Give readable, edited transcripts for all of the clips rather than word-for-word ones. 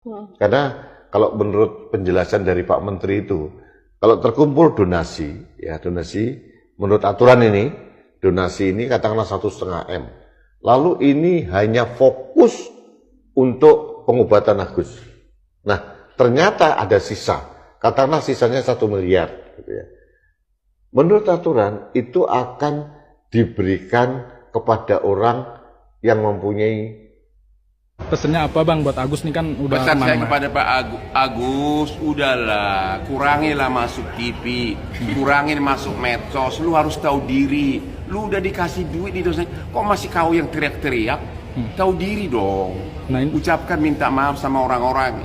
Karena kalau menurut penjelasan dari Pak Menteri itu, kalau terkumpul donasi, ya donasi menurut aturan ini, donasi ini katakanlah 1,5 M. Lalu ini hanya fokus untuk pengobatan Agus. Nah, ternyata ada sisa, katakanlah sisanya 1 miliar. Gitu ya. Menurut aturan itu akan diberikan kepada orang yang mempunyai. Pesannya apa Bang buat Agus nih kan udah Pesan saya kemana-mana. kepada Pak Agus, udahlah, kurangilah masuk TV, kurangin masuk medsos, lu harus tahu diri. Lu udah dikasih duit di dosen, kok masih kau yang teriak-teriak? Tahu diri dong. Nah, Ucapkan minta maaf sama orang-orang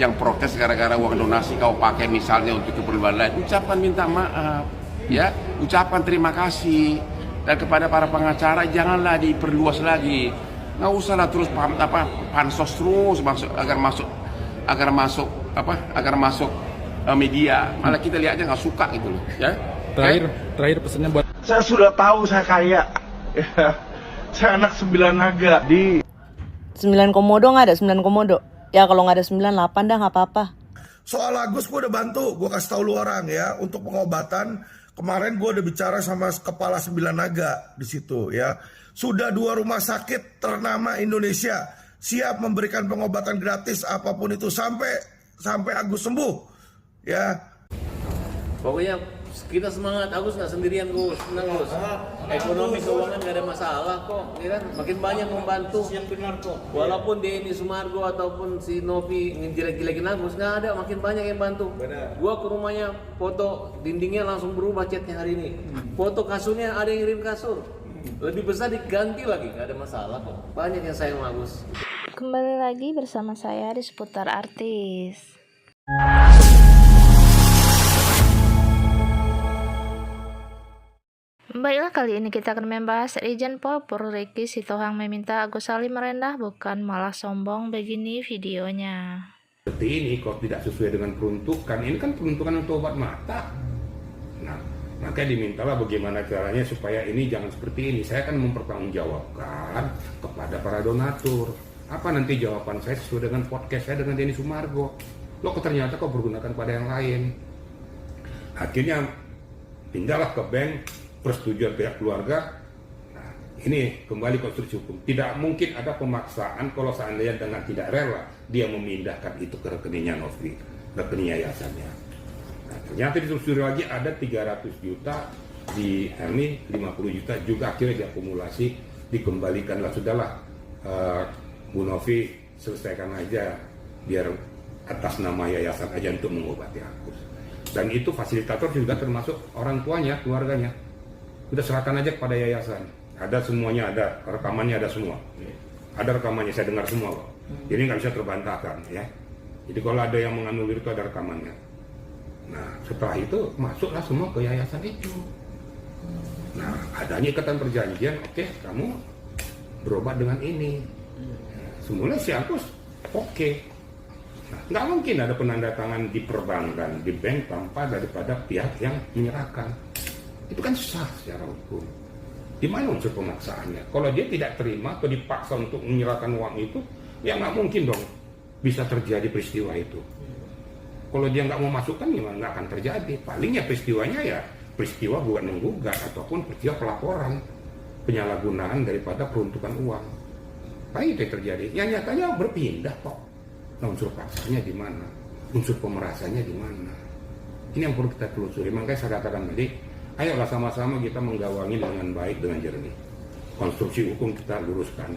yang protes gara-gara uang donasi kau pakai misalnya untuk keperluan lain. Ucapkan minta maaf, ya. Ucapkan terima kasih. Dan kepada para pengacara janganlah diperluas lagi. Nggak usah lah terus pansos terus agar masuk media. Malah kita lihat aja nggak suka gitu loh, ya. Terakhir pesannya buat Saya sudah tahu saya kaya. Ya. Saya anak 9 naga di 9 komodo nggak ada 9 komodo? Ya kalau nggak ada 98 dah nggak apa-apa. Soal Agus gue udah bantu, gue kasih tahu lu orang ya untuk pengobatan. Kemarin gue udah bicara sama kepala 9 naga di situ ya. Sudah 2 rumah sakit ternama Indonesia siap memberikan pengobatan gratis apapun itu sampai Agus sembuh ya. Pokoknya kita semangat, Agus nggak sendirian Gus, tenang Gus. Ekonomi keuangan nggak ada masalah kok, ya kan? Makin banyak membantu. Yang benar kok. Walaupun Denny Sumargo ataupun si Novi ngejelek-jelekin Agus, nggak ada, makin banyak yang bantu. Benar. Gua ke rumahnya, foto dindingnya langsung berubah catnya hari ini. Foto kasurnya ada yang ngirim kasur. Lebih besar diganti lagi, nggak ada masalah kok. Banyak yang sayang sama Agus. Kembali lagi bersama saya di seputar artis. Baiklah, kali ini kita akan membahas Legend Pop Ricky Sitohang meminta Agus Salim merendah bukan malah sombong. Begini videonya. Seperti ini kok tidak sesuai dengan peruntukan. Ini kan peruntukan untuk obat mata. Nah, makanya dimintalah bagaimana caranya supaya ini jangan seperti ini. Saya akan mempertanggungjawabkan kepada para donatur. Apa nanti jawaban saya sesuai dengan podcast saya dengan Denny Sumargo. Loh, ternyata kok bergunakan pada yang lain. Akhirnya pindahlah ke bank, persetujuan pihak keluarga. Nah, ini kembali konstruksi hukum. Tidak mungkin ada pemaksaan kalau seandainya dengan tidak rela dia memindahkan itu ke rekeningnya Novi, rekening yayasannya. Nah, ternyata ditelusuri lagi ada 300 juta di Herni, 50 juta juga akhirnya diakumulasi, dikembalikanlah. Sudahlah, Bu Novi selesaikan aja biar atas nama yayasan aja untuk mengobati Agus. Dan itu fasilitator juga termasuk orang tuanya, keluarganya. Udah serahkan aja kepada yayasan. Ada semuanya, ada rekamannya, ada semua. Ada rekamannya, saya dengar semua kok. Jadi nggak bisa terbantahkan ya. Jadi kalau ada yang menganulir itu ada rekamannya. Nah, setelah itu masuklah semua ke yayasan itu. Nah, adanya ikatan perjanjian, oke, kamu berobat dengan ini. Semula si Agus oke. Nah, nggak mungkin ada penandatangan di perbankan, di bank tanpa daripada pihak yang menyerahkan. Itu kan sah secara hukum. Di mana unsur pemaksaannya? Kalau dia tidak terima atau dipaksa untuk menyerahkan uang itu, ya nggak mungkin dong bisa terjadi peristiwa itu. Kalau dia nggak mau masukkan, gimana? Nggak akan terjadi. Palingnya peristiwanya ya peristiwa gugat menggugat ataupun peristiwa pelaporan penyalahgunaan daripada peruntukan uang. Baik itu terjadi. Yang nyatanya berpindah kok. Nah, unsur paksanya di mana? Unsur pemerasannya di mana? Ini yang perlu kita telusuri. Makanya saya katakan tadi, ayolah sama-sama kita menggawangi dengan baik, dengan jernih. Konstruksi hukum kita luruskan.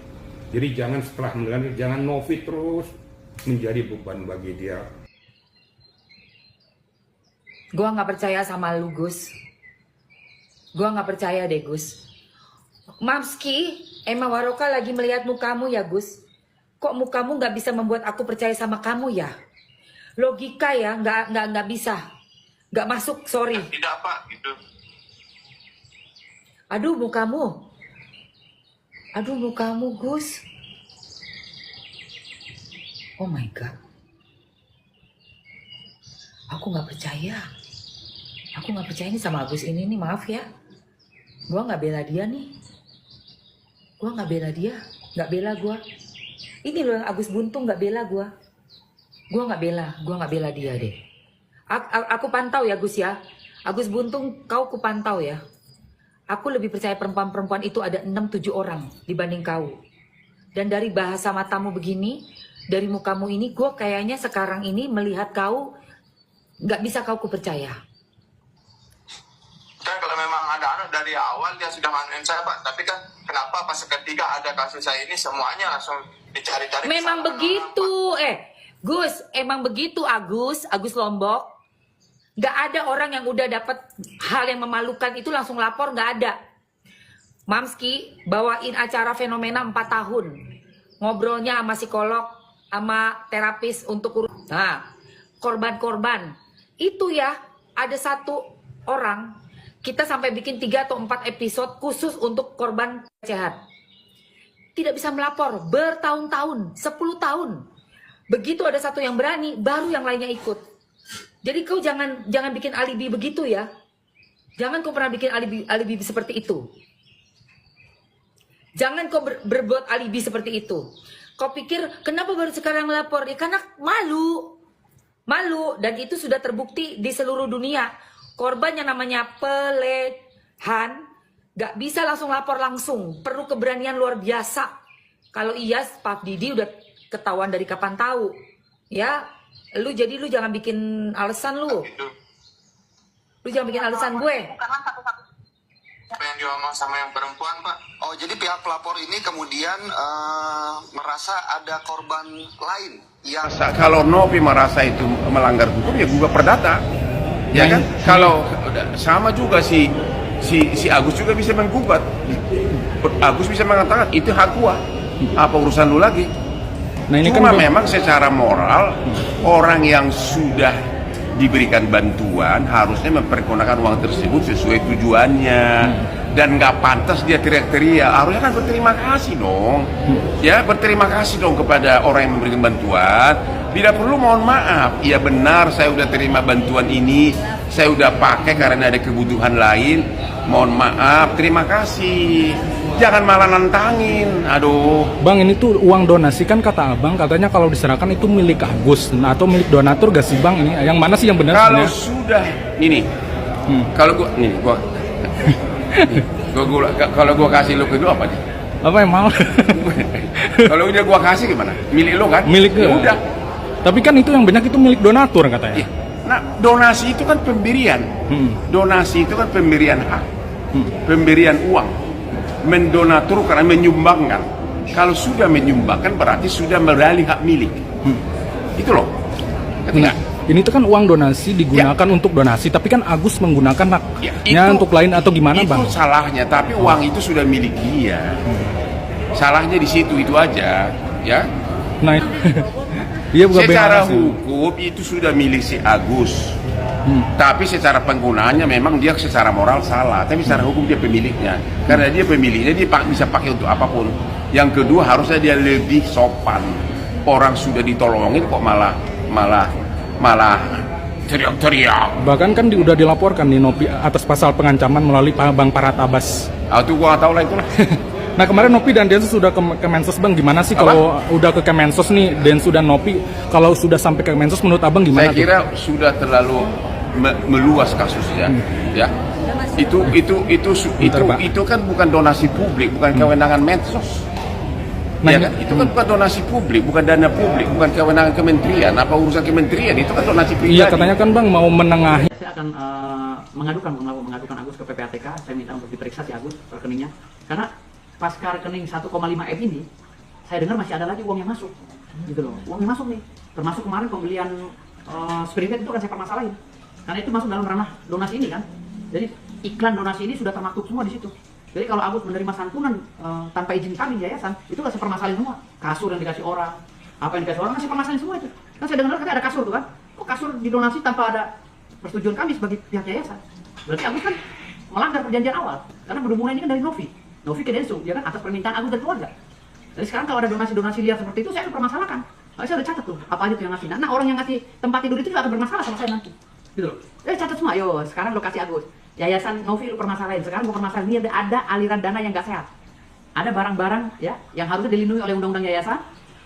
Jadi jangan setelah mendengar, jangan Novi terus menjadi beban bagi dia. Gua nggak percaya sama lu, Gus. Gua nggak percaya deh, Gus. Mamski, Emma Waroka lagi melihat mukamu ya, Gus. Kok mukamu nggak bisa membuat aku percaya sama kamu ya? Logika ya, nggak bisa. Nggak masuk, sorry. tidak Pak gitu. Aduh mukamu. Aduh mukamu, Gus. Oh my God. Aku nggak percaya. Aku nggak percaya nih sama Agus ini nih, maaf ya. Gua nggak bela dia nih. Gua nggak bela dia, nggak bela gua. Ini loh yang Agus buntung, nggak bela gua. Gue nggak bela dia deh. Aku pantau ya Gus ya. Agus Buntung, kau kupantau ya. Aku lebih percaya perempuan-perempuan itu ada 6-7 orang dibanding kau. Dan dari bahasa matamu begini, dari mukamu ini, gue kayaknya sekarang ini melihat kau, nggak bisa kau kupercaya. Kan kalau memang ada anak dari awal dia sudah nganuin saya Pak. Tapi kan kenapa pas ketika ada kasus saya ini semuanya langsung dicari-cari. Memang begitu, Gus, emang begitu Agus Lombok. Gak ada orang yang udah dapat hal yang memalukan itu langsung lapor, gak ada. Mamski bawain acara fenomena 4 tahun. Ngobrolnya sama psikolog, sama terapis untuk nah, korban-korban. Itu ya, ada 1 orang, kita sampai bikin 3 atau 4 episode khusus untuk korban pelecehan. Tidak bisa melapor, bertahun-tahun, 10 tahun. Begitu ada 1 yang berani, baru yang lainnya ikut. Jadi kau jangan bikin alibi begitu ya. Jangan kau pernah bikin alibi seperti itu. Jangan kau berbuat alibi seperti itu. Kau pikir kenapa baru sekarang lapor? Ya karena malu. Dan itu sudah terbukti di seluruh dunia. Korban yang namanya pelecehan gak bisa langsung lapor langsung. Perlu keberanian luar biasa. Kalau iya Pak Didi udah ketahuan dari kapan tahu. Ya. Lu jangan bikin alasan lu. Lu jangan bikin alasan gue. Apa yang diomong sama yang perempuan Pak? Oh jadi pihak pelapor ini kemudian merasa ada korban lain yang kalau Novi merasa itu melanggar hukum ya gugat perdata. Ya kan? Kalau sama juga si Agus juga bisa menggugat. Agus bisa mengatakan itu hak gua. Apa urusan lu lagi? Nah, ini cuma kan memang secara moral orang yang sudah diberikan bantuan harusnya mempergunakan uang tersebut sesuai tujuannya dan nggak pantas dia teriak-teriak. Harusnya kan berterima kasih dong, ya berterima kasih dong kepada orang yang memberikan bantuan. Bila perlu mohon maaf, ya benar saya udah terima bantuan ini, saya udah pakai karena ada kebutuhan lain. Mohon maaf, terima kasih. Jangan malah nantangin, aduh. Bang, ini tuh uang donasi kan kata abang, katanya kalau diserahkan itu milik Agus atau milik donatur gak sih bang? Ini yang mana sih yang benar? Kalau sudah, ini, kalau gua kasih lu ke lu apa nih? Apa yang mau? Kalau udah gua kasih gimana? Milik lu kan? Milik ya udah. Tapi kan itu yang banyak itu milik donatur katanya. Nah, donasi itu kan pemberian. Donasi itu kan pemberian hak, pemberian uang. Mendonatur karena menyumbangkan. Kalau sudah menyumbangkan berarti sudah beralih hak milik. Itu loh. Nah, ini tuh kan uang donasi digunakan untuk donasi, tapi kan Agus menggunakan haknya untuk lain atau gimana bang? Itu salahnya, tapi uang itu sudah milik dia. Salahnya di situ itu aja, ya. Nah, iya secara hukum itu sudah milik si Agus. Tapi secara penggunaannya memang dia secara moral salah, tapi secara hukum dia pemiliknya. Karena dia pemiliknya, dia bisa pakai untuk apapun. Yang kedua harusnya dia lebih sopan. Orang sudah ditolongin kok malah teriak-teriak. Bahkan kan udah dilaporkan nih Nopi atas pasal pengancaman melalui Bang Paratabas. Itu gua nggak tahu lah itulah. Nah kemarin Nopi dan Densus sudah ke Kemensos bang, gimana sih kalau udah ke Kemensos nih Densus dan Nopi, kalau sudah sampai ke Kemensos menurut abang gimana? Saya kira sudah terlalu meluas kasusnya, ya. Itu kan bukan donasi publik, bukan kewenangan medsos. Nah, ya kan? Itu kan bukan donasi publik, bukan dana publik, bukan kewenangan kementerian. Apa urusan kementerian? Itu kan donasi pribadi. Iya katanya kan bang mau menengahi. Saya akan mengadukan Agus ke PPATK. Saya minta untuk diperiksa si Agus rekeningnya, karena pasca rekening 1,5 M ini, saya dengar masih ada lagi uang yang masuk, gitu loh. Uang yang masuk nih, termasuk kemarin pembelian spirit itu kan saya permasalahin, karena itu masuk dalam ranah donasi ini kan. Jadi iklan donasi ini sudah termaktub semua di situ. Jadi kalau Agus menerima santunan tanpa izin kami yayasan, itu kan saya permasalahin semua. Kasur yang dikasih orang, apa yang dikasih orang, kan saya permasalahin semua itu. Kan saya dengar katanya ada kasur tuh kan, kok kasur didonasi tanpa ada persetujuan kami sebagai pihak yayasan? Berarti Agus kan melanggar perjanjian awal, karena berhubungan ini kan dari Novi ke Densus, ya kan, atas permintaan Agus dan keluarga. Jadi sekarang kalau ada donasi-donasi liar seperti itu, saya akan permasalahkan. Saya udah catat tuh, apa aja tuh yang ngasih. Nah orang yang ngasih tempat tidur itu juga akan bermasalah sama saya nanti. Gitu loh. Catat semua, yo sekarang lo kasih Agus. Yayasan Novi lu permasalahin, sekarang gua permasalahin, ini ada aliran dana yang gak sehat. Ada barang-barang ya yang harusnya dilindungi oleh undang-undang yayasan,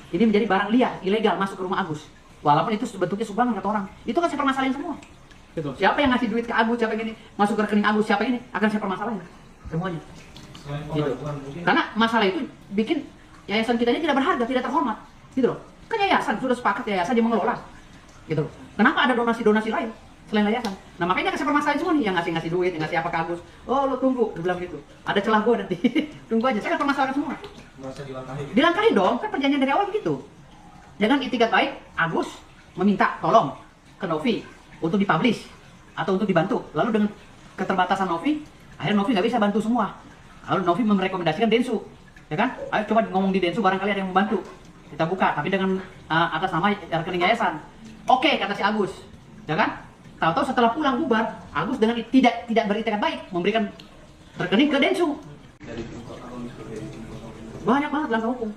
ini menjadi barang liar, ilegal masuk ke rumah Agus. walaupun itu bentuknya sumbangan kata orang, itu kan saya permasalahin semua. Gitu. Siapa yang ngasih duit ke Agus, siapa yang ini masuk ke rekening Agus, siapa ini akan saya permasalahin semuanya. Gitu. Karena masalah itu bikin yayasan kita ini tidak berharga, tidak terhormat, gitu loh. Kan yayasan sudah sepakat, yayasan dia mengelola, gitu loh. Kenapa ada donasi-donasi lain selain yayasan? Nah makanya saya permasalahin semua nih, yang ngasih duit, yang ngasih apa ke Agus. Oh lo tunggu, dia bilang gitu. Ada celah gue nanti, tunggu aja. Saya akan permasalahin semua. Dilangkahi dong, kan perjanjian dari awal begitu. Jangan itikat baik, Agus meminta tolong ke Novi untuk dipublish atau untuk dibantu. Lalu dengan keterbatasan Novi, akhirnya Novi nggak bisa bantu semua. Lalu Novi merekomendasikan Densu, ya kan? Ayo coba ngomong di Densu, barangkali ada yang membantu. Kita buka, tapi dengan atas nama rekening yayasan. Oke, kata si Agus, ya kan? Tahu-tahu setelah pulang bubar, Agus dengan tidak beritikat baik memberikan rekening ke Densu. Banyak banget langkah hukum,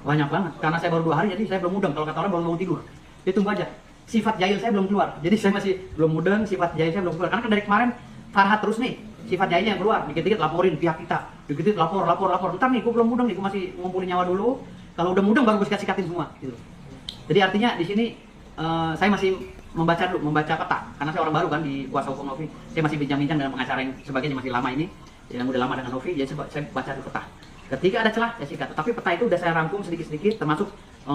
banyak banget. Karena saya baru 2 hari, jadi saya belum mudeng. Kalau kata orang baru bangun tidur. Dia tunggu aja. Sifat jahil saya belum keluar, jadi saya masih belum mudeng. Sifat jahil saya belum keluar. Karena kan dari kemarin Farhat terus nih, sifat jahilnya yang keluar. Dikit-dikit laporin pihak kita, dikit-dikit lapor. Ntar nih, gue belum mudeng nih, gue masih ngumpulin nyawa dulu. Kalau udah mudeng baru gue sikat-sikatin semua. Gitu. Jadi artinya di sini saya masih membaca peta. Karena saya orang baru kan di kuasa hukum Novi. Saya masih bincang-bincang dengan pengacara yang sebagainya masih lama ini, yang udah lama dengan Novi. Jadi saya baca dulu peta. Ketika ada celah, saya sikat. Tapi peta itu udah saya rangkum sedikit-sedikit, termasuk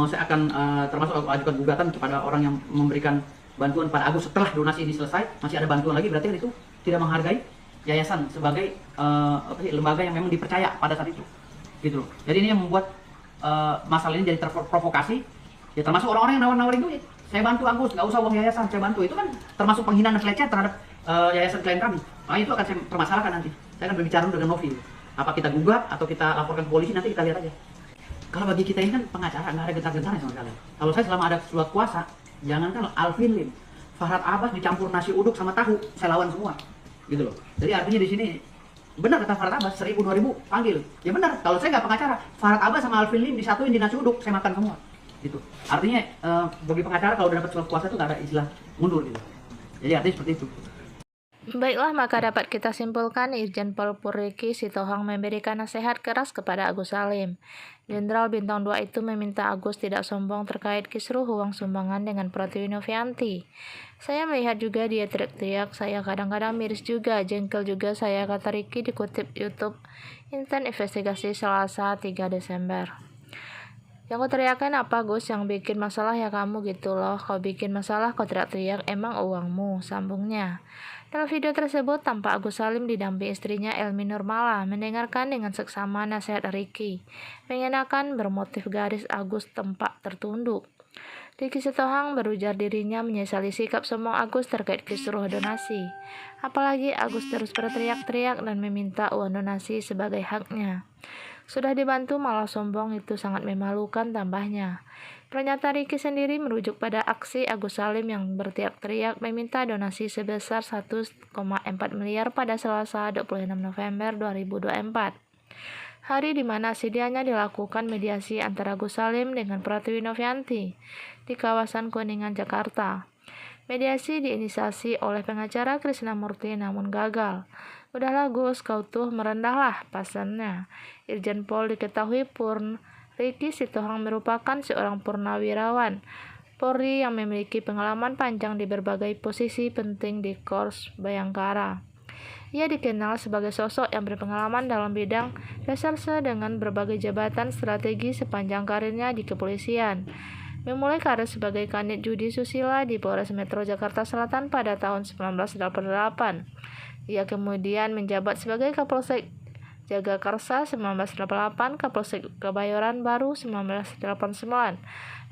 saya akan termasuk ajukan gugatan kepada orang yang memberikan bantuan pada Agus setelah donasi ini selesai, masih ada bantuan lagi, berarti kan itu tidak menghargai yayasan sebagai lembaga yang memang dipercaya pada saat itu, gitu loh. Jadi ini yang membuat masalah ini jadi terprovokasi, ya termasuk orang-orang yang nawarin duit. Saya bantu Agus, nggak usah uang yayasan, saya bantu. Itu kan termasuk penghinaan dan pelecehan terhadap yayasan klien kami. Nah itu akan saya permasalahkan nanti. Saya akan berbicara dulu dengan Novi. Apa kita gugat atau kita laporkan ke polisi, nanti kita lihat aja. Kalau bagi kita ini kan pengacara, nggak ada gentar-gentarnya sama sekali. Kalau saya selama ada surat kuasa, jangankan Alvin Lim, Farhat Abbas dicampur nasi uduk sama tahu, saya lawan semua, gitu loh. Jadi artinya di sini benar kata Farhat Abbas, 1000-2000 panggil. Ya benar, kalau saya nggak pengacara, Farhat Abbas sama Alvin Lim disatuin di nasi uduk, saya makan semua, gitu. Artinya bagi pengacara kalau udah dapat surat kuasa itu nggak ada istilah mundur, gitu. Jadi artinya seperti itu. Baiklah, maka dapat kita simpulkan Irjen Pol Purriki Sitohang memberikan nasihat keras kepada Agus Salim. Jenderal Bintang 2 itu meminta Agus tidak sombong terkait kisruh uang sumbangan dengan Pratiwi Novianti. Saya melihat juga dia teriak-teriak, saya kadang-kadang miris juga, jengkel juga saya, kata Riki dikutip YouTube Intan Investigasi Selasa 3 Desember. Yang kau teriakan apa Gus? Yang bikin masalah ya kamu gitu loh. Kau bikin masalah kau teriak-teriak, emang uangmu, sambungnya. Dalam video tersebut tampak Agus Salim didampingi istrinya Elmi Nurmala mendengarkan dengan seksama nasihat Riki, mengenakan bermotif garis Agus tempat tertunduk. Riki Sitohang berujar dirinya menyesali sikap sombong Agus terkait kisruh donasi. Apalagi Agus terus berteriak-teriak dan meminta uang donasi sebagai haknya. Sudah dibantu malah sombong, itu sangat memalukan, tambahnya. Pernyataan Riki sendiri merujuk pada aksi Agus Salim yang berteriak-teriak meminta donasi sebesar 1,4 miliar pada Selasa 26 November 2024. Hari di mana sedianya dilakukan mediasi antara Agus Salim dengan Pratiwi Novianti di kawasan Kuningan, Jakarta. Mediasi diinisiasi oleh pengacara Krisnamurti namun gagal. Udahlah Gus, kau tuh merendahlah, pasannya. Irjen Pol diketahui Riki Sitohang merupakan seorang purnawirawan Polri yang memiliki pengalaman panjang di berbagai posisi penting di Korps Bayangkara. Ia dikenal sebagai sosok yang berpengalaman dalam bidang reserse dengan berbagai jabatan strategi sepanjang karirnya di kepolisian. Memulai karir sebagai kanit judi susila di Polres Metro Jakarta Selatan pada tahun 1988. Ia kemudian menjabat sebagai Kapolsek Jagakarsa 1988, Kapolsek Kebayoran Baru 1989,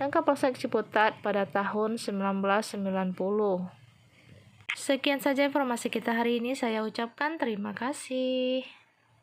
dan Kapolsek Ciputat pada tahun 1990. Sekian saja informasi kita hari ini, saya ucapkan terima kasih.